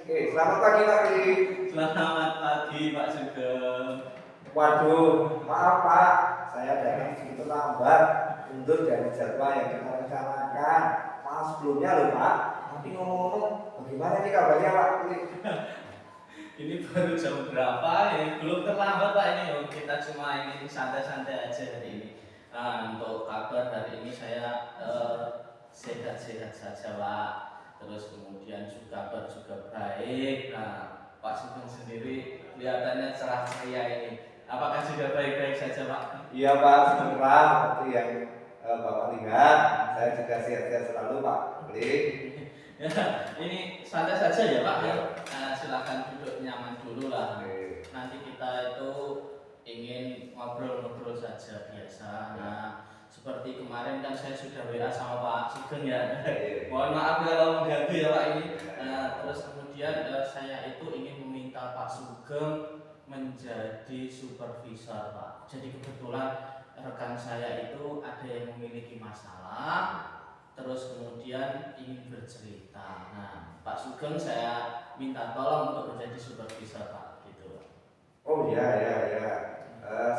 Selamat pagi Pak Kli. Selamat pagi Pak Sugeng. Waduh, maaf Pak, saya datang sedikit terlambat, mundur dari jadwal yang kita rencanakan. Maaf sebelumnya loh Pak. Tapi ngomong-ngomong, bagaimana nih kabarnya Pak Kli? Ini baru jam berapa ya? Belum terlambat Pak ini. Kita cuma ingin santai-santai aja hari ini. Nah, untuk kabar hari ini saya sehat-sehat saja Pak. Terus kemudian juga kabar juga baik. Nah, Pak Sugeng sendiri kelihatannya cerah ceria ini. Apakah juga baik-baik saja Pak? Iya Pak, segera seperti yang Bapak lihat, saya juga sehat-sehat selalu Pak Kli. Ya, ini santai saja ya Pak. Silahkan duduk nyaman dulu lah. Nanti kita itu ingin ngobrol-ngobrol saja biasa. Nah, seperti kemarin kan saya sudah WA sama Pak Sugeng ya. Mohon maaf kalau mengganggu ya Pak ini. Terus kemudian saya itu ingin meminta Pak Sugeng menjadi supervisor Pak. Jadi kebetulan rekan saya itu ada yang memiliki masalah, terus kemudian ingin bercerita. Nah, Pak Sugeng saya minta tolong untuk menjadi supervisor Pak, gitu. Oh ya.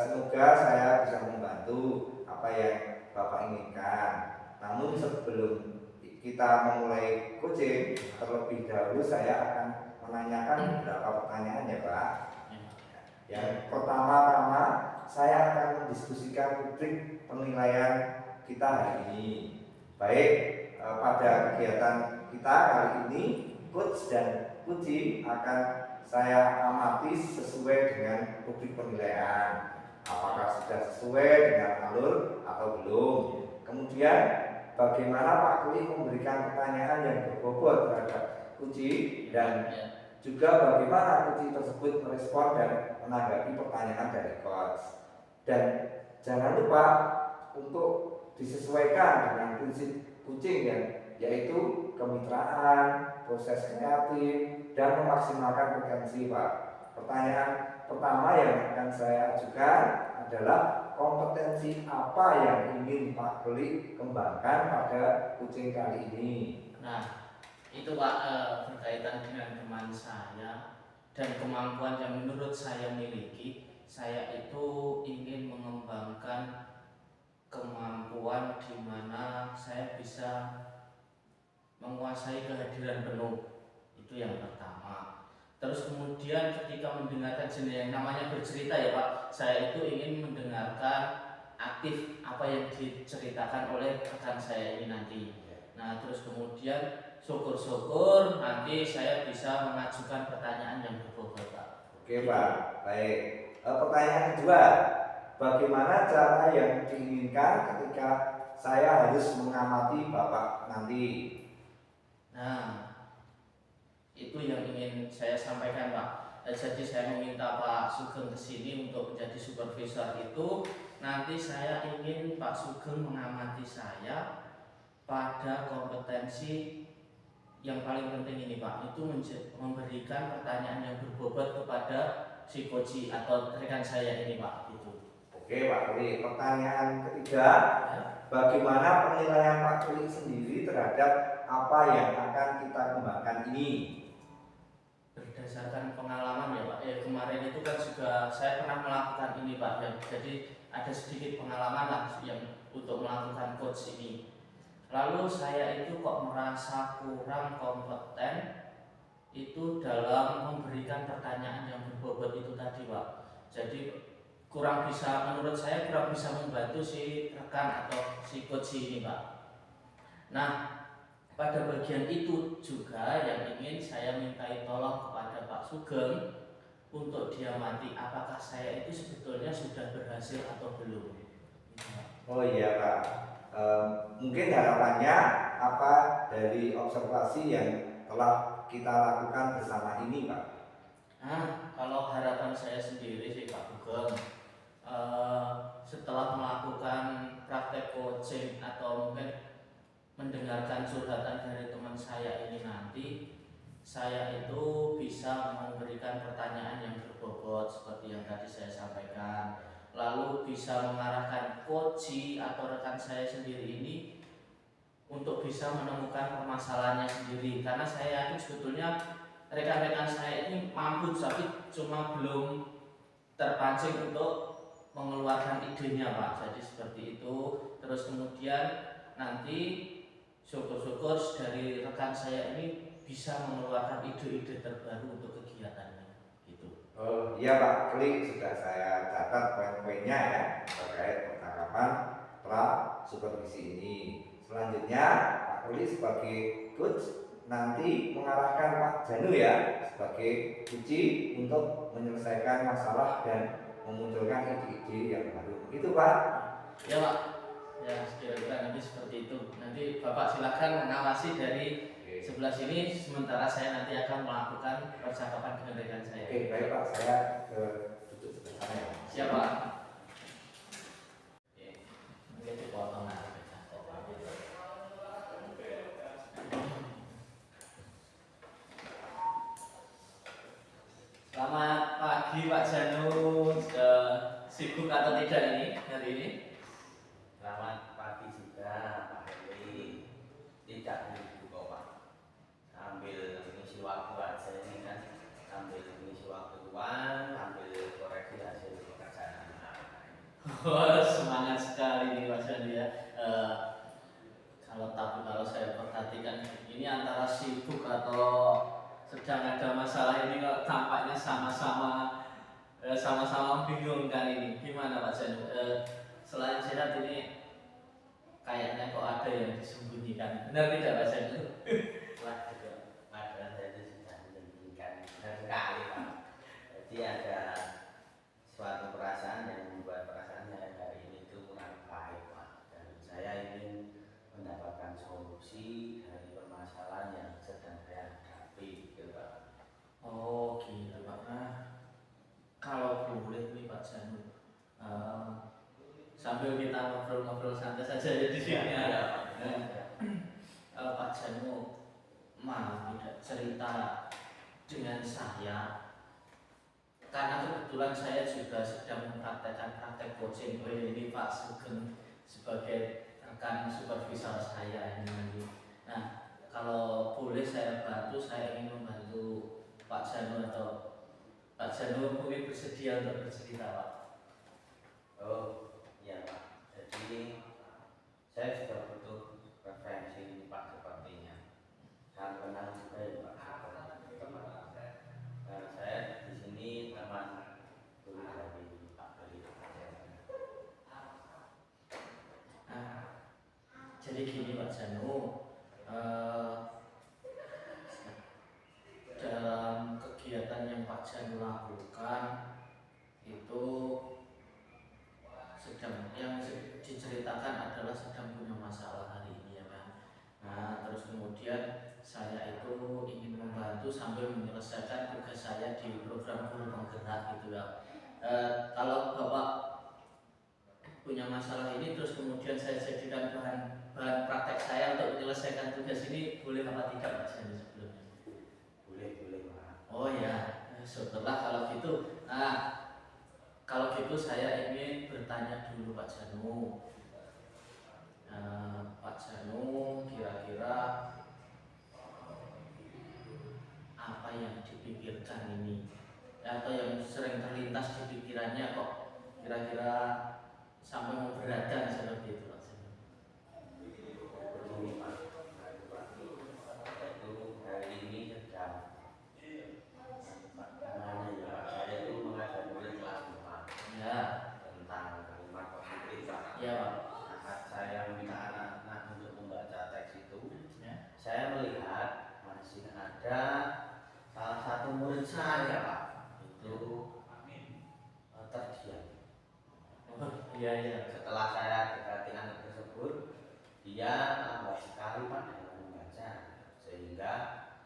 Semoga saya bisa membantu apa yang Bapak inginkan. Namun sebelum kita memulai coaching, terlebih dahulu saya akan menanyakan beberapa pertanyaan ya Pak. Yang pertama-tama, saya akan mendiskusikan rubrik penilaian kita hari ini. Baik, pada kegiatan kita kali ini, coach dan coaching akan saya amati sesuai dengan rubrik penilaian. Apakah sudah sesuai dengan alur atau belum? Kemudian, bagaimana Pak Kli memberikan pertanyaan yang berbobot terhadap coaching dan juga bagaimana coaching tersebut merespon dan menanggapi pertanyaan dari coach. Dan jangan lupa untuk disesuaikan dengan prinsip coaching yaitu kemitraan, proses kreatif, dan memaksimalkan potensi Pak. Pertanyaan pertama yang akan saya ajukan adalah kompetensi apa yang ingin Pak Kli kembangkan pada coaching kali ini. Nah, itu Pak berkaitan dengan teman saya dan kemampuan yang menurut saya miliki. Saya itu ingin mengembangkan kemampuan di mana saya bisa menguasai kehadiran penuh. Itu yang pertama. Terus kemudian ketika mendengarkan jenis yang namanya bercerita ya Pak, saya itu ingin mendengarkan aktif apa yang diceritakan oleh rekan saya ini nanti. Nah, terus kemudian syukur-syukur nanti saya bisa mengajukan pertanyaan yang berbobot Pak. Oke Pak, baik. Pertanyaan kedua, bagaimana cara yang diinginkan ketika saya harus mengamati Bapak nanti? Nah, itu yang ingin saya sampaikan Pak. Jadi saya meminta Pak Sugeng ke sini untuk menjadi supervisor itu. Nanti saya ingin Pak Sugeng mengamati saya pada kompetensi yang paling penting ini Pak, itu memberikan pertanyaan yang berbobot kepada si coach atau rekan saya ini Pak. Itu. Oke Pak Kli, pertanyaan ketiga, bagaimana penilaian Pak Kli sendiri terhadap apa yang akan kita kembangkan ini? Berdasarkan pengalaman ya Pak, kemarin itu kan juga saya pernah melakukan ini Pak, ya. Jadi ada sedikit pengalaman lah yang untuk melakukan coach ini. Lalu saya itu kok merasa kurang kompeten itu dalam memberikan pertanyaan yang berbobot itu tadi Pak. Jadi kurang bisa, menurut saya kurang bisa membantu si rekan atau si coach ini Pak. Nah, pada bagian itu juga yang ingin saya mintai tolong kepada Pak Sugeng untuk diamati apakah saya itu sebetulnya sudah berhasil atau belum. Oh iya Pak, mungkin harapannya apa dari observasi yang telah kita lakukan bersama ini Pak? Nah, kalau harapan saya sendiri sih Pak Sugeng, setelah melakukan praktek coaching atau mungkin mendengarkan curhatan dari teman saya ini nanti, saya itu bisa memberikan pertanyaan yang berbobot seperti yang tadi saya sampaikan, lalu bisa mengarahkan coach atau rekan saya sendiri ini untuk bisa menemukan permasalahannya sendiri, karena saya yakin sebetulnya rekan-rekan saya ini mampu tapi cuma belum terpancing untuk mengeluarkan idenya Pak. Jadi seperti itu. Terus kemudian nanti syukur-syukur dari rekan saya ini bisa mengeluarkan ide-ide terbaru untuk kegiatannya gitu. Oh iya Pak Klik, sudah saya catat poin-poinnya ya terkait percakapan pra supervisi ini. Selanjutnya Pak Klik sebagai coach nanti mengarahkan Pak Janu ya sebagai kunci untuk menyelesaikan masalah dan memunculkan ide-ide yang baru. Itu Pak. Ya Pak. Ya kira-kira nanti seperti itu. Nanti Bapak silakan mengawasi dari sebelah sini, sementara saya nanti akan melakukan percakapan dengan rekan saya. Oke, baik Pak, saya ke duduk sebelah sana ya. Siap Pak. Oke, dipotong lah. Selamat pagi Pak Janu. Sibuk atau tidak ini hari ini? Selamat pagi juga Pak Heri. Tidak sibuk kok Pak. Sambil mengisi waktu aja ini kan, sambil mengisi waktu luang, sambil koreksi hasil pekerjaan. Oh, semangat sekali nih Mas Janu ya. Kalau saya perhatikan ini antara sibuk atau sedang ada masalah ini kok tampaknya sama-sama membingungkan ini. Gimana Pak Janu? Selain sehat ini kayaknya kok ada yang disembunyikan. Benar tidak Pak Janu? Wah, juga padahal saya itu sudah menyembunyikan benar sekali Pak. Jadi ada suatu perasaan yang membuat perasaan saya hari ini itu kurang baik Pak. Dan saya ingin mendapatkan solusi dari permasalahan yang sedang saya hadapi gitu Pak. Oh gitu Pak. Nah, kalau boleh nih Pak Janu, sambil kita ngobrol-ngobrol santai saja ya di sini ya. Kalau Pak Janu mau tidak cerita dengan saya, karena kebetulan saya juga sedang mempraktekkan praktek coaching ini Pak Sugeng sebagai rekan supervisor saya ini nanti. Nah, kalau boleh saya bantu, saya ingin membantu Pak Janu atau Pak Janu mungkin bersedia untuk bercerita Pak. Oh iya Pak. Jadi saya juga butuh referensi Pak sepertinya. Salam kenal juga ya Pak. Saya di sini teman dulu dari Pak Beli. Nah, jadi gini Pak Janu, dalam kegiatan yang Pak Janu lakukan itu sedang yang diceritakan adalah sedang punya masalah hari ini ya kan. Nah terus kemudian saya itu ingin membantu sambil menyelesaikan tugas saya di program guru penggerak gitu ya. Kalau Bapak punya masalah ini terus kemudian saya jadikan bahan praktek saya untuk menyelesaikan tugas ini, boleh apa tidak Pak Janu sebelumnya? Boleh Pak. Oh ya, syukurlah kalau gitu. Nah, kalau gitu saya ingin bertanya dulu Pak Janu. Pak Janu kira-kira apa yang dipikirkan ini? Atau yang sering terlintas di pikirannya kok kira-kira sampai memberatkan seperti itu Pak Janu? Begini Pak. Itu hari ini sedang mana ya Pak? Saya itu mengajar murid kelas 4 Ya, tentang kalimat positif Pak. ya Pak. Saat saya minta anak-anak untuk membaca teks itu, Ya. saya melihat masih ada salah satu murid saya Pak itu terdiam. Oh iya iya. Setelah saya dekati anak tersebut, dia lambat sekali Pak dalam membaca, sehingga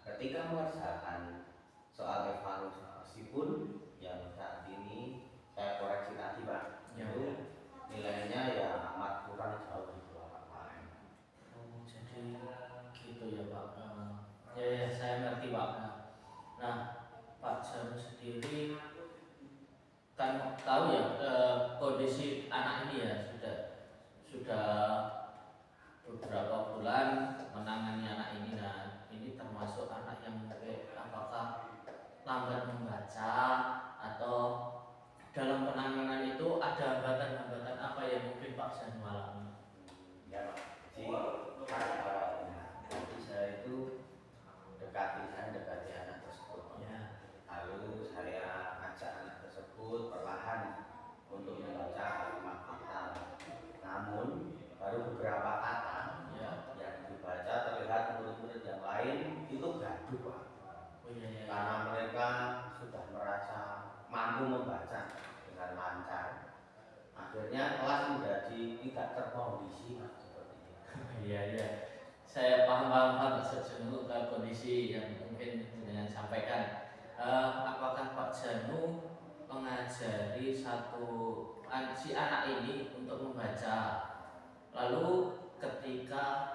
ketika mengerjakan soal evaluasi pun yang saat ini saya koreksi tadi Pak, Ya. itu nilainya ya amat kurang jauh di bawah Pak. Oh jadi gitu ya Pak. Ya saya ngerti Pak. Nah Pak Janu sendiri kan tahu ya kondisi anak ini ya sudah beberapa bulan menangani anak ini. Nah ini termasuk anak yang apakah lambat membaca atau dalam penanganan itu ada hambatan-hambatan apa yang mungkin Pak Janu alami? Ya Pak, jadi saya itu dekati anak tersebut. Ya. Lalu saya ajak anak tersebut perlahan untuk membaca kalimat kita. Namun baru beberapa kata yang dibaca terlihat murid-murid yang lain itu gaduh Pak. Oh iya, iya. Karena mereka sudah merasa mampu membaca dengan lancar. Akhirnya kelas menjadi tidak terkondisi Pak, seperti itu. Iya, iya. Saya paham Pak Janu kondisi yang mungkin dengan sampaikan. Apakah Pak Janu mengajari si anak ini untuk membaca? Lalu ketika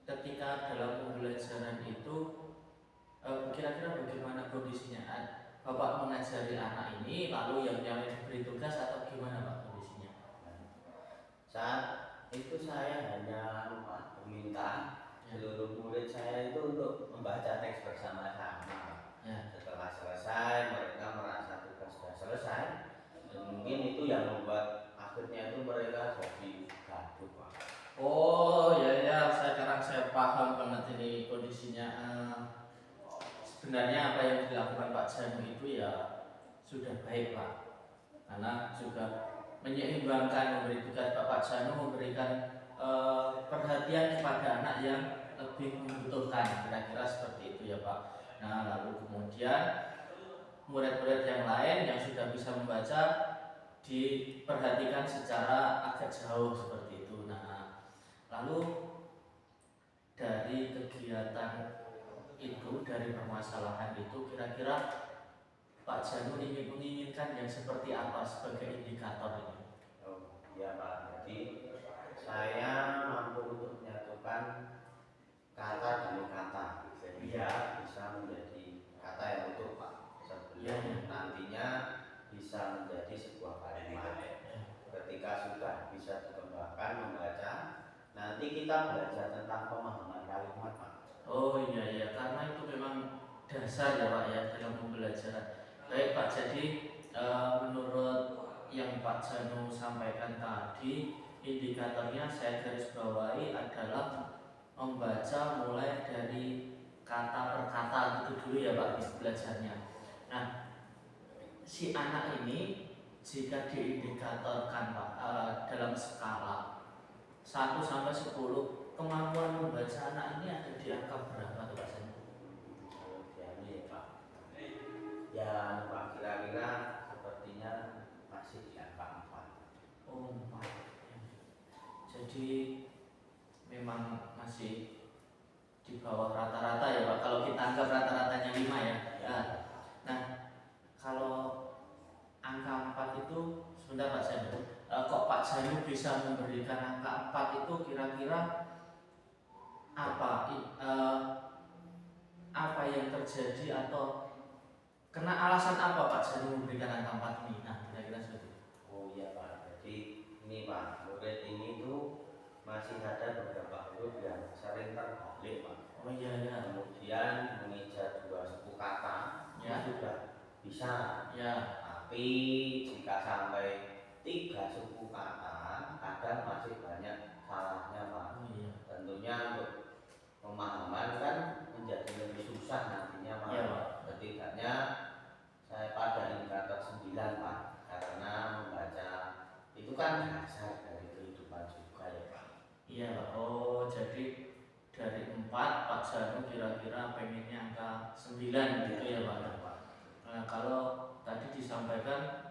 dalam pembelajaran itu kira-kira bagaimana kondisinya? Bapak mengajari anak ini, lalu yang diberi tugas atau gimana Pak kondisinya? Saat itu saya hanya meminta seluruh murid saya itu untuk membaca teks bersama-sama. Ya. Setelah selesai mereka merasa tugas sudah selesai, dan mungkin itu yang membuat akhirnya itu mereka jadi gaduh Pak. Oh ya, sekarang saya paham banget ini kondisinya. Sebenarnya apa yang dilakukan Pak Janu itu ya sudah baik Pak, karena juga menyeimbangkan, memberi tugas Pak Janu memberikan perhatian kepada anak yang lebih membutuhkan, kira-kira seperti itu ya Pak. Nah lalu kemudian murid-murid yang lain yang sudah bisa membaca diperhatikan secara agak jauh seperti itu. Nah lalu dari kegiatan itu, dari permasalahan itu, kira-kira Pak Janu menginginkan yang seperti apa sebagai indikator ini? Oh iya Pak, jadi saya mampu untuk menyatukan kata demi kata sehingga bisa menjadi kata yang utuh Pak, sebelum nantinya bisa menjadi sebuah kalimat. Ketika sudah bisa dikembangkan membaca, nanti kita belajar tentang pemahaman kalimat Pak. Oh iya, karena itu memang dasar ya Pak ya dalam pembelajaran. Baik Pak, jadi menurut yang Pak Janu sampaikan tadi, indikatornya saya garis bawahi adalah membaca mulai dari kata per kata gitu dulu ya Pak belajarnya. Nah, si anak ini jika diindikatorkan Pak dalam skala 1 sampai 10, kemampuan membaca anak ini ada di angka berapa tuh Pak Janu? Jadi Pak, ya Pak, kira-kira sepertinya masih di angka 4. Oh 4. Jadi memang masih di bawah rata-rata ya Pak, kalau kita anggap rata-ratanya 5 ya. Nah kalau angka 4 itu, sebentar Pak Janu, kok Pak Janu bisa memberikan angka 4 itu, kira-kira apa yang terjadi atau kena alasan apa Pak Janu memberikan angka 4 ini? Nah kira-kira seperti itu. Oh iya Pak, jadi ini Pak, murid ini tuh masih ada beberapa huruf yang sering terbalik Pak. Oh iya. Kemudian mengeja 2 suku kata Ya. sudah bisa. Ya. Tapi jika sampai 3 suku kata, kadang masih banyak salahnya Pak. Oh iya. Tentunya untuk pemahaman kan menjadi lebih susah nantinya Pak. Ya Pak. Setidaknya saya pada indikator 9 Pak, karena membaca itu kan dasar dari kehidupan juga ya Pak. Iya Pak. Oh jadi dari 4 Pak Janu kira-kira pengennya angka 9 gitu ya Pak. Nah kalau tadi disampaikan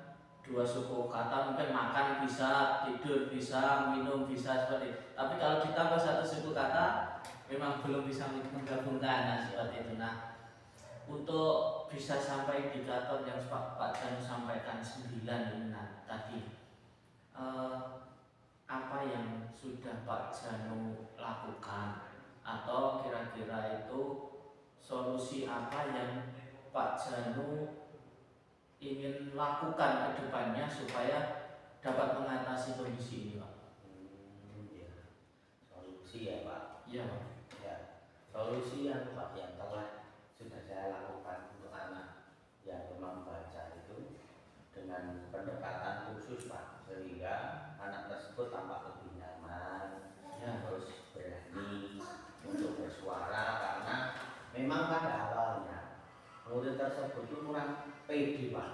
2 suku kata, mungkin makan bisa, tidur bisa, minum bisa, seperti itu. Tapi kalau ditambah 1 suku kata memang belum bisa menggabungkan, nah seperti itu. Nah untuk bisa sampai indikator yang Pak Janu sampaikan 9 ini tadi, apa yang sudah Pak Janu lakukan, atau kira-kira itu solusi apa yang Pak Janu ingin lakukan ke depannya supaya dapat mengatasi kondisi ini Pak? Ya. Solusi ya Pak. Iya Pak. Ya. Solusi yang Pak yang telah sudah saya lakukan untuk anak dengan pendekatan khusus Pak, sehingga anak tersebut tampak lebih nyaman, terus berani untuk bersuara, karena memang pada awalnya murid tersebut itu kurang pede Pak,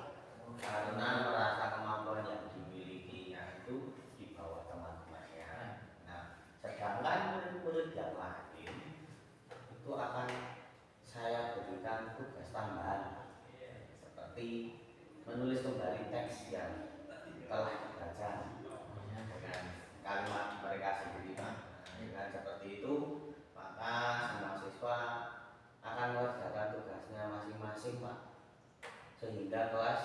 karena merasa kemampuan yang dimilikinya itu di bawah teman-temannya. Nah, sedangkan murid-murid yang lain itu akan saya berikan tugas tambahan seperti menulis kembali teks yang telah dibaca dengan kalimat mereka sendiri Pak. Dengan seperti itu maka semua siswa akan mengerjakan tugasnya masing-masing Pak, sehingga kelas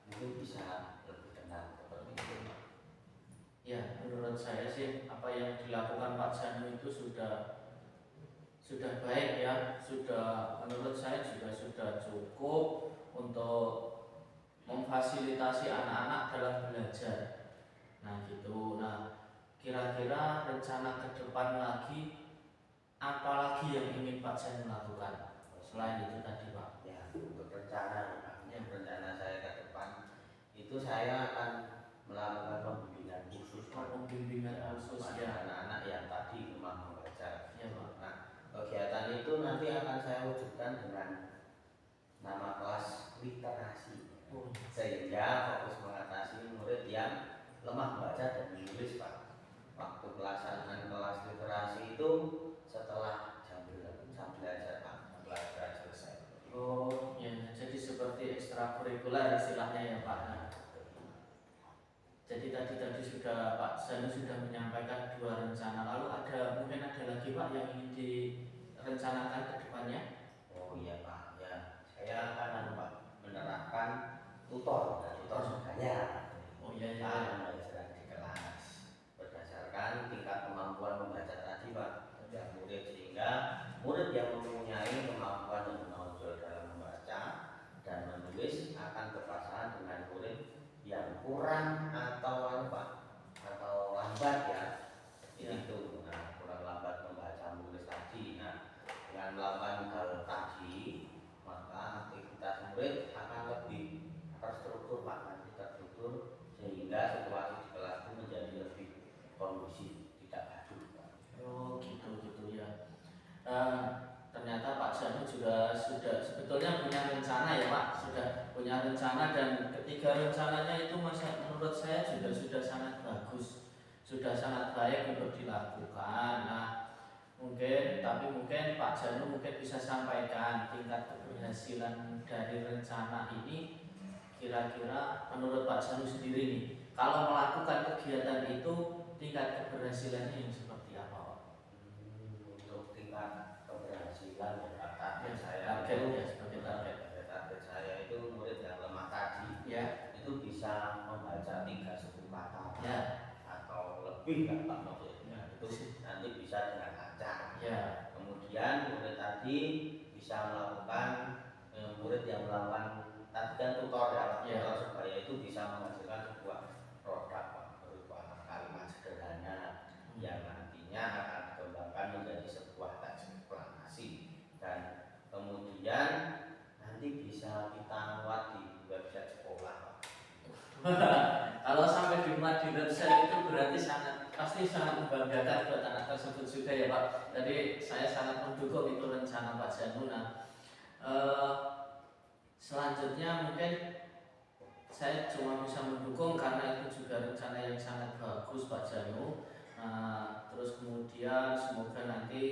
itu bisa lebih tenang seperti itu Pak. Ya, menurut saya sih apa yang dilakukan Pak Janu itu sudah baik ya, menurut saya juga sudah cukup untuk memfasilitasi anak-anak dalam belajar. Nah gitu. Nah, kira-kira rencana ke depan lagi apa lagi yang ingin Pak Janu lakukan selain itu tadi Pak? Ya, untuk rencana Pak, rencana saya ke depan itu saya akan melakukan pembimbingan khusus Pembimbingan khusus ya, anak-anak yang tadi lemah membaca. Ya Pak. Nah, kegiatan itu nanti akan saya wujudkan dengan nama kelas literasi, sehingga fokus mengatasi murid yang lemah membaca dan menulis Pak. Waktu pelaksanaan kelas literasi itu setelah jam belajar Pak, jam belajar selesai. Oh ya, jadi seperti ekstrakurikuler istilahnya ya Pak. Nah, jadi tadi sudah Pak Janu sudah menyampaikan 2 rencana. Lalu mungkin ada lagi Pak yang ingin direncanakan ke depannya? Oh iya Pak, ya saya akan Pak menerapkan tutor sebaya. Oh iya ya. Pembelajaran di kelas berdasarkan tingkat kemampuan membaca tadi Pak setiap murid, sehingga murid yang mempunyai kemampuan yang menonjol dalam membaca dan menulis akan berpasangan dengan murid yang kurang atau lambat ya. Itu kurang lambat membaca menulis tadi. Nah, dengan melakukan hal tadi maka aktivitas murid akan lebih terstruktur Pak, sehingga situasi di kelas itu menjadi lebih kondusif, tidak gaduh Pak. Oh gitu ya. Ternyata Pak Janu juga sudah sebetulnya punya rencana ya Pak, sudah punya rencana, dan ketiga rencananya itu menurut saya juga sudah sangat bagus, sudah sangat baik untuk dilakukan. Nah, mungkin Pak Janu mungkin bisa sampaikan tingkat keberhasilan dari rencana ini. Kira-kira menurut Pak Janu sendiri nih, kalau melakukan kegiatan itu tingkat keberhasilannya yang seperti apa Pak? Untuk tingkat keberhasilan target saya sebagai target. Target saya itu murid yang lemah tadi itu bisa membaca 3 suku kata atau lebih kan Pak, maksudnya itu nanti bisa dengan acak. Kemudian murid tadi bisa melakukan murid yang melakukan tadi kan tutor tutor supaya itu bisa menghasilkan sebuah produk berupa kalimat sederhana yang nantinya akan dikembangkan menjadi sebuah teks eksplanasi, dan kemudian nanti bisa kita muat di website sekolah. Kalau sampai dimuat di website itu berarti pasti sangat membanggakan buat anak tersebut juga ya Pak. Jadi saya sangat mendukung itu rencana Pak Janu. Selanjutnya mungkin saya cuma bisa mendukung karena itu juga rencana yang sangat bagus Pak Janu. Terus kemudian semoga nanti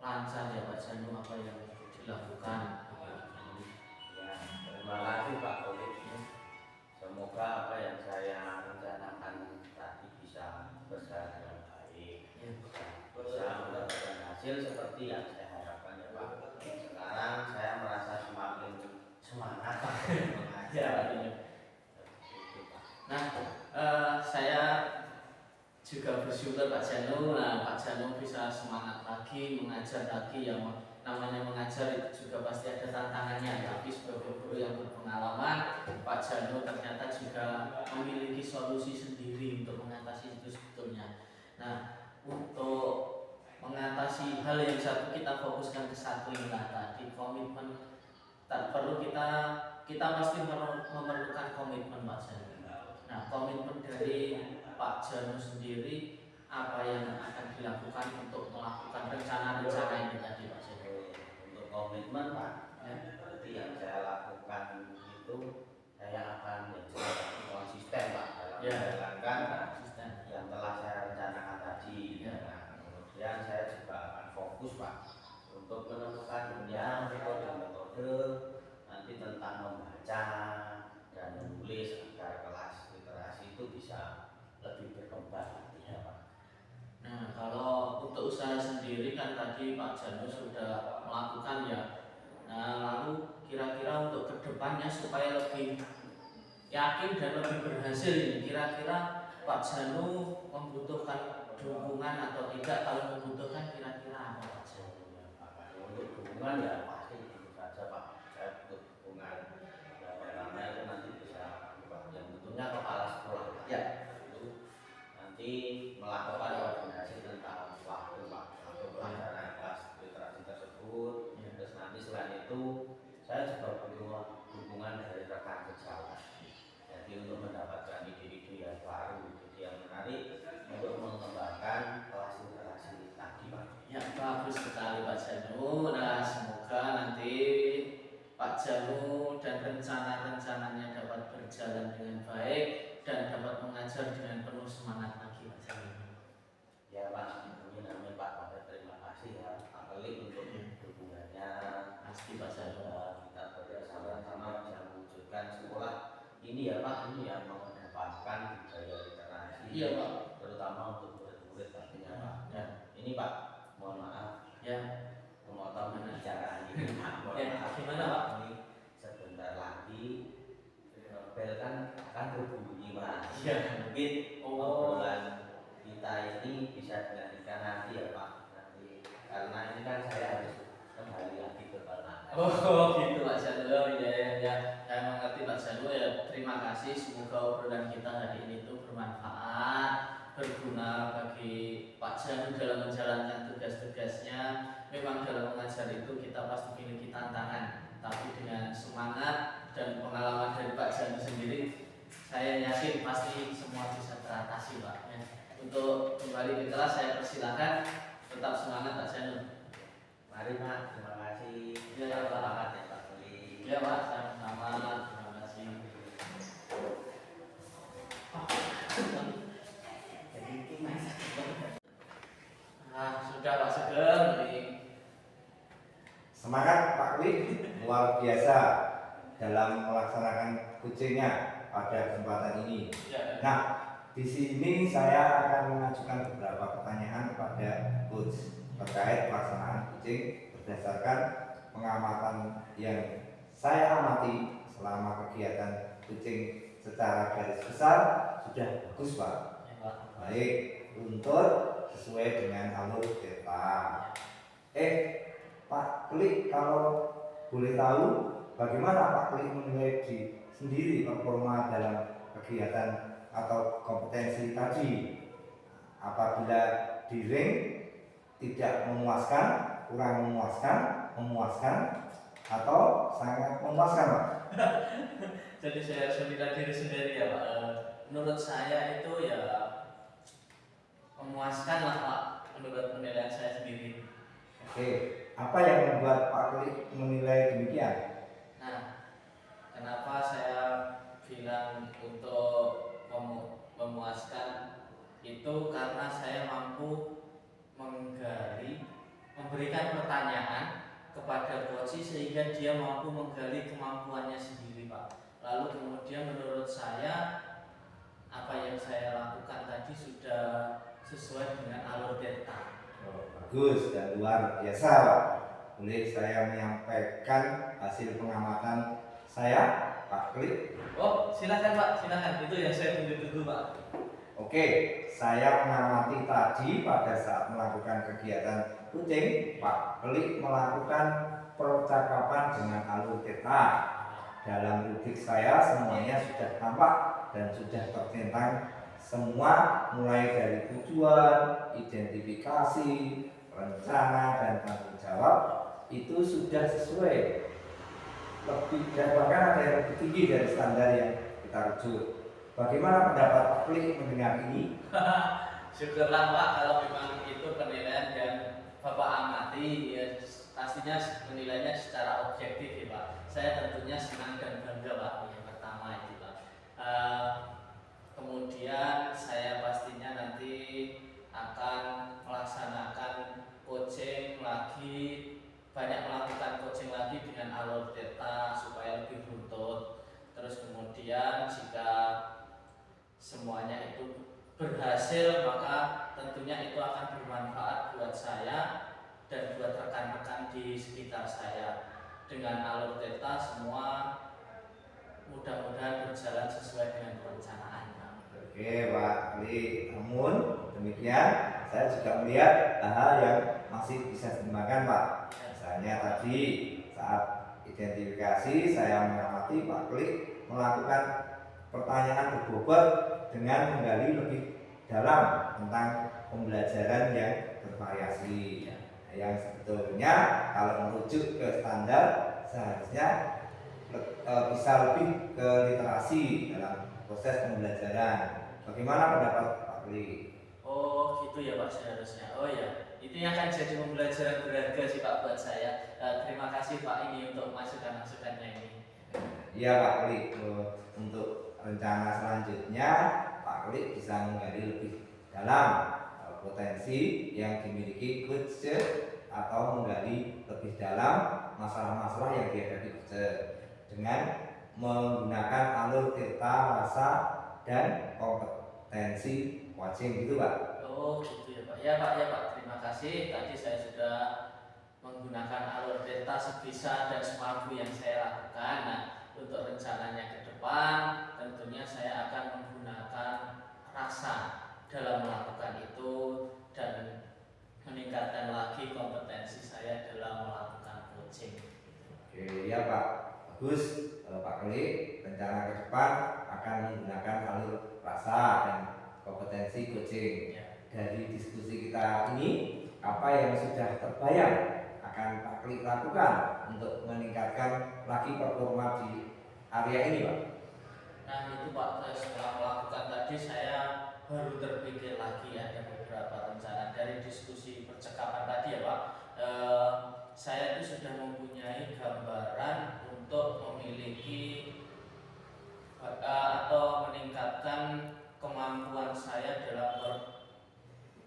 lancar ya Pak Janu apa yang dilakukan. Ya, terima kasih Pak Kolit. Semoga apa yang saya rencanakan tadi bisa berjalan dengan baik, bisa mendapatkan hasil seperti yang saya harapkan ya Pak. Sekarang saya merasa semakin semangat Pak mengajar. Nah, saya juga bersyukur Pak Janu. Pak Janu bisa semangat lagi, mengajar lagi. Yang namanya mengajar itu juga pasti ada tantangannya. Tapi sebagai guru yang berpengalaman, Pak Janu ternyata juga memiliki solusi sendiri untuk mengatasi itu sebetulnya. Nah, untuk mengatasi hal yang satu kita fokuskan ke satu yang tadi, komitmen. Tak perlu kita kita pasti memerlukan komitmen Pak Janu. Nah, komitmen dari Pak Janu sendiri apa yang akan dilakukan untuk melakukan rencana-rencana ini tadi Pak Janu? Untuk komitmen Pak, Ya. berarti yang saya lakukan itu saya akan konsisten Pak dalam Ya. menjalankan Konsisten. yang telah saya rencanakan tadi. Ya. Nah, kemudian saya juga akan fokus Pak untuk menemukan metode-metode nanti tentang membaca dan menulis agar kelas literasi itu bisa lebih berkembang ya Pak. Nah, kalau untuk usaha sendiri kan tadi Pak Janu sudah melakukan ya. Nah, lalu kira-kira untuk kedepannya supaya lebih yakin dan lebih berhasil ini, kira-kira Pak Janu membutuhkan dukungan atau tidak? Kalau membutuhkan kira-kira apa Pak Janu? Untuk dukungan ya pasti tentu saja Pak, saya butuh dukungan. Ya, pertama itu nanti bisa yang tentunya kepala sekolah ya itu nanti melakukan koordinasi tentang waktu Pak, waktu pelaksanaan kelas literasi tersebut. Terus nanti selain itu saya juga butuh dukungan dari rekan sejawat. Jadi untuk mendapatkan ide-ide yang baru, ide yang menarik untuk mengembangkan kelas literasi tadi Pak. Ya, bagus sekali Pak Janu. Nah, semoga nanti Pak Janu dan rencana-rencananya dapat berjalan dengan baik dan dapat mengajar dengan penuh semangat lagi Pak Janu. Ya Pak, amin Pak. Terima kasih ya Pak Klik untuk dukungannya. Pasti Pak Janu. Kita bersama-sama bisa mewujudkan sekolah ini ya Pak, ini yang mengedepankan budaya literasi. Iya Pak. Terutama untuk murid-murid pastinya Pak. Ya, ini Pak, mohon maaf. Ya. Memotong pembicaraan ini Pak. Mohon Ya, maaf. gimana Pak? Ini sebentar lagi bel kan akan berbunyi Pak. Iya. Mungkin Oh. obrolan kita ini bisa dilanjutkan nanti ya Pak. Nanti karena ini kan saya harus kembali lagi ke Palembang. Oh gitu Pak Janu. Oh, ya. Saya mengerti Pak Janu ya. Terima kasih. Semoga obrolan kita hari ini itu bermanfaat, berguna bagi Pak Janu dalam menjalankan tugas-tugasnya. Memang dalam mengajar itu kita pasti memiliki tantangan, tapi dengan semangat dan pengalaman dari Pak Janu sendiri, saya yakin pasti semua bisa teratasi Pak. Ya. Untuk kembali ke kelas saya persilakan, tetap semangat Pak Janu. Mari Pak, terima kasih. Ya, Pak. Selamat ya Pak Klik. Ya Pak, sama-sama. Terima kasih. Jadi ini Mas. Nah, sudah Pak Sugeng ini. Semangat Pak Klik, luar biasa dalam melaksanakan kucingnya pada kesempatan ini. Ya. Nah, di sini saya akan mengajukan beberapa pertanyaan kepada coach terkait pelaksanaan kucing berdasarkan pengamatan yang saya amati selama kegiatan kucing secara garis besar sudah bagus Pak. Ya, Pak. Baik, runtut sesuai dengan alur delta. Pak Klik, kalau boleh tahu bagaimana Pak Klik menilai diri sendiri performa dalam kegiatan atau kompetensi tadi? Apabila di ring tidak memuaskan, kurang memuaskan, atau sangat memuaskan Pak? Jadi saya harus menilai diri sendiri ya Pak. Menurut saya itu ya memuaskan lah Pak, menurut penilaian saya sendiri. Oke, apa yang membuat Pak Klik menilai demikian? Nah, kenapa saya bilang untuk memuaskan itu karena saya mampu menggali, memberikan pertanyaan kepada coach sehingga dia mampu menggali kemampuannya sendiri Pak. Lalu kemudian menurut saya apa yang saya lakukan tadi sudah sesuai dengan alur delta. Bagus dan luar biasa Pak. Boleh saya menyampaikan hasil pengamatan saya Pak Klik? Oh silakan Pak, silakan. Itu yang saya tunggu-tunggu Pak. Oke, saya mengamati tadi pada saat melakukan kegiatan kucing, Pak Klik melakukan percakapan dengan alur theta. Dalam rubrik saya semuanya sudah tampak dan sudah tercentang semua, mulai dari tujuan, identifikasi, rencana, dan tanggung jawab itu sudah sesuai. lebih dan bahkan ada yang lebih tinggi dari standar yang kita rujuk. Bagaimana pendapat Pak Klik mendengar ini? Syukurlah Pak kalau memang itu penilaian yang Bapak amati, ya pastinya penilaiannya secara objektif ya Pak. Saya tentunya senang dan bangga Pak, yang pertama itu Pak. Kemudian saya pastinya nanti akan melaksanakan coaching lagi, banyak melakukan coaching lagi dengan alur theta supaya lebih runtut. Terus kemudian jika semuanya itu berhasil, maka tentunya itu akan bermanfaat buat saya dan buat rekan-rekan di sekitar saya. Dengan alur theta semua mudah-mudahan berjalan sesuai dengan perencanaan. Oke Pak Ali, namun demikian saya juga melihat hal-hal yang masih bisa dikembangkan Pak. Misalnya tadi saat identifikasi saya mengamati Pak Klik melakukan pertanyaan berbobot dengan menggali lebih dalam tentang pembelajaran yang bervariasi, yang sebetulnya kalau merujuk ke standar seharusnya bisa lebih ke literasi dalam proses pembelajaran. Bagaimana pendapat Pak Klik? Oh gitu ya Pak seharusnya. Oh ya, itu yang akan jadi pembelajaran berharga sih Pak buat saya. Terima kasih Pak ini untuk masukan-masukannya ini. Iya Pak Klik, untuk rencana selanjutnya Pak Klik bisa menggali lebih dalam potensi yang dimiliki coach atau menggali lebih dalam masalah-masalah yang dihadapi coach dengan menggunakan alur theta, rasa, dan kompetensi coaching gitu Pak. Oh gitu ya Pak. Ya Pak. Terima kasih. Tadi saya sudah menggunakan alur theta sebisa dan semampu yang saya lakukan. Nah, untuk rencananya ke depan tentunya saya akan menggunakan rasa dalam melakukan itu dan meningkatkan lagi kompetensi saya dalam melakukan coaching. Oke, ya Pak. Bagus, Pak Klik rencana ke depan akan menggunakan alur rasa dan kompetensi coaching. Dari diskusi kita ini, apa yang sudah terbayang akan Pak Klik lakukan untuk meningkatkan lagi performa di area ini Pak? Nah itu Pak, setelah melakukan tadi saya baru terpikir lagi ada beberapa rencana dari diskusi percakapan tadi ya Pak. Saya itu sudah mempunyai gambaran untuk memiliki atau meningkatkan kemampuan saya dalam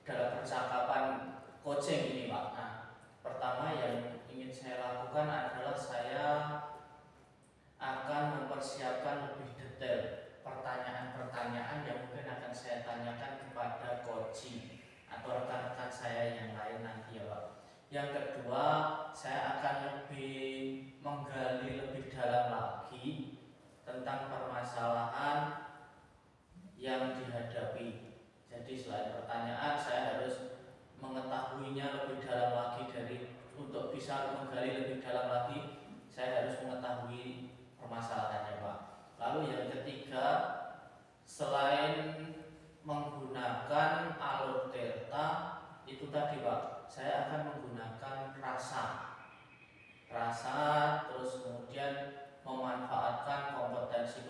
percakapan coaching ini Pak. Nah, pertama yang ingin saya lakukan adalah saya akan mempersiapkan lebih detail pertanyaan-pertanyaan yang mungkin akan saya tanyakan kepada coaching atau rekan-rekan saya yang lain nanti ya Pak. Yang kedua, saya akan lebih menggali lebih dalam lagi tentang permasalahan yang dihadapi. Jadi selain pertanyaan, saya harus mengetahuinya lebih dalam lagi untuk bisa menggali lebih dalam lagi, saya harus mengetahui permasalahannya Pak. Lalu yang ketiga, selain menggunakan alur theta itu tadi Pak, saya akan menggunakan rasa, terus kemudian memanfaatkan kompetensi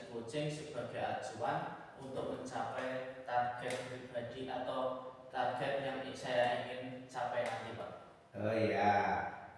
coaching sebagai acuan untuk mencapai target pribadi atau target yang saya ingin capai nanti Pak. Oh iya,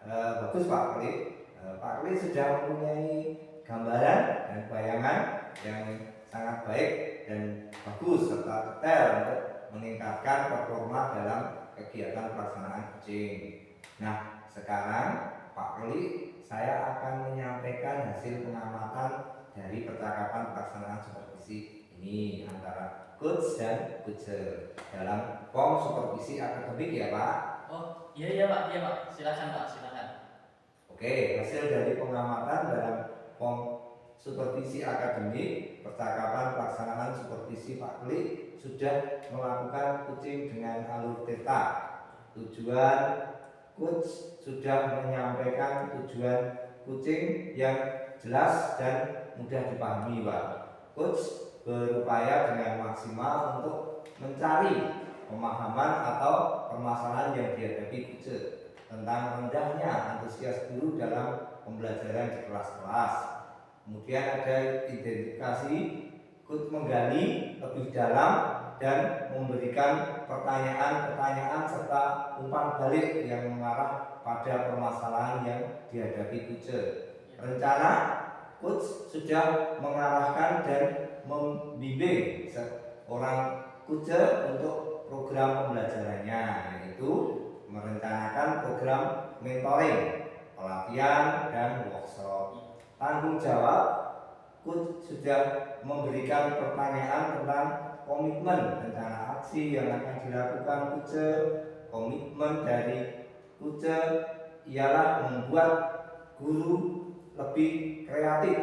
bagus Pak Klik. Pak Klik sudah mempunyai gambaran dan bayangan yang sangat baik dan bagus serta detail untuk meningkatkan performa dalam kegiatan pelaksanaan coaching. Nah, sekarang Pak Klik, saya akan menyampaikan hasil pengamatan dari percakapan pelaksanaan supervisi ini antara coach dan coacher dalam form supervisi akademik ya Pak. Oh iya Pak, silakan Pak. Oke, hasil dari pengamatan dalam form supervisi akademik percakapan pelaksanaan supervisi Pak Klik sudah melakukan coaching dengan alur theta. Tujuan coach sudah menyampaikan tujuan coaching yang jelas dan mudah dipahami Pak. Coach berupaya dengan maksimal untuk mencari pemahaman atau permasalahan yang dihadapi coach tentang rendahnya antusias guru dalam pembelajaran di kelas-kelas. Kemudian ada identifikasi, coach menggali lebih dalam dan memberikan pertanyaan-pertanyaan serta umpan balik yang mengarah pada permasalahan yang dihadapi coach. Rencana coach sudah mengarahkan dan membimbing seorang coach untuk program pembelajarannya, yaitu merencanakan program mentoring, pelatihan, dan workshop. Tanggung jawab coach sudah memberikan pertanyaan tentang komitmen rencana aksi yang akan dilakukan coach. Komitmen dari coach ialah membuat guru lebih kreatif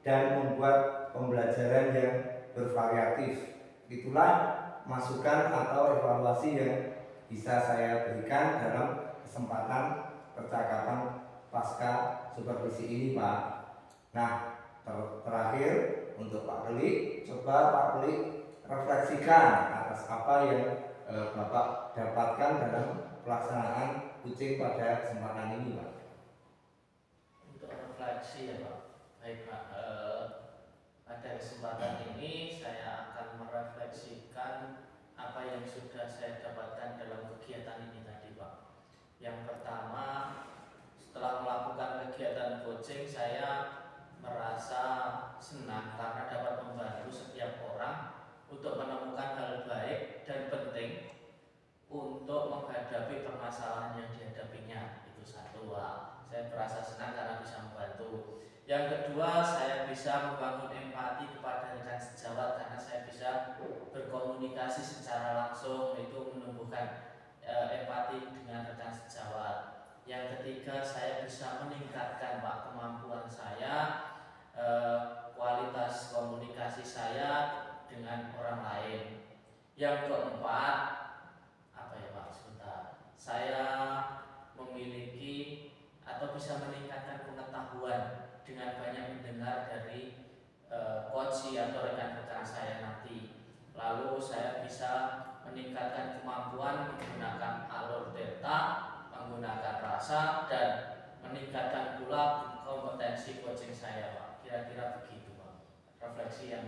dan membuat pembelajaran yang bervariatif. Itulah masukan atau evaluasi yang bisa saya berikan dalam kesempatan percakapan pasca supervisi ini, Pak. Nah, terakhir untuk Pak Keli, coba Pak Keli refleksikan atas apa yang Bapak dapatkan dalam pelaksanaan kucing pada kesempatan ini, Pak. Untuk refleksi ya Pak, baik Pak. Pada kesempatan ini saya akan merefleksikan apa yang sudah saya dapatkan dalam kegiatan ini tadi, Pak. Yang pertama, setelah melakukan kegiatan coaching, saya merasa senang karena dapat membantu setiap orang untuk menemukan hal baik dan penting untuk menghadapi permasalahan yang dihadapinya. Itu satu, Pak. Saya merasa senang karena bisa membantu. Yang kedua, saya bisa membangun empati kepada rekan sejawat karena saya bisa berkomunikasi secara langsung, itu menumbuhkan empati dengan rekan sejawat. Yang ketiga, saya bisa meningkatkan Pak kemampuan saya, kualitas komunikasi saya dengan orang lain. Yang keempat, apa ya Pak? Sebentar. Saya memiliki atau bisa meningkatkan pengetahuan dengan banyak mendengar dari coach atau rekan-rekan saya nanti. Lalu saya bisa meningkatkan kemampuan menggunakan alur delta, menggunakan rasa, dan meningkatkan pula kompetensi coaching saya, Pak. Kira-kira begitu, Pak. Refleksi yang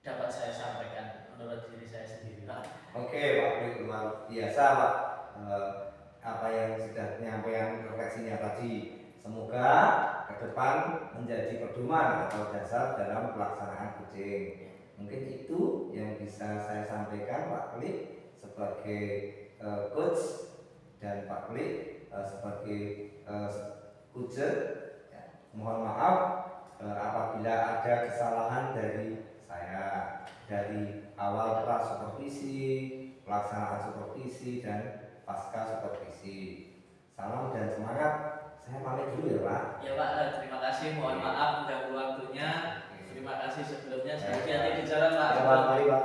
dapat saya sampaikan menurut diri saya sendiri, Pak. Oke, Pak, luar biasa, Pak. Apa yang sudah menyampaikan refleksinya tadi. Semoga ke depan menjadi pedoman atau dasar dalam pelaksanaan coaching. Mungkin itu yang bisa saya sampaikan, Pak Klik sebagai coach dan Pak Klik sebagai coach. Ya, mohon maaf apabila ada kesalahan dari saya dari awal pra-supervisi, pelaksanaan supervisi, dan pasca supervisi. Salam dan semangat. Saya pamit dulu ya Pak. Ya Pak, terima kasih. Mohon maaf mengganggu waktunya. Terima kasih sebelumnya. Saya hati-hati di jalan Pak. Ya Pak, mari Pak.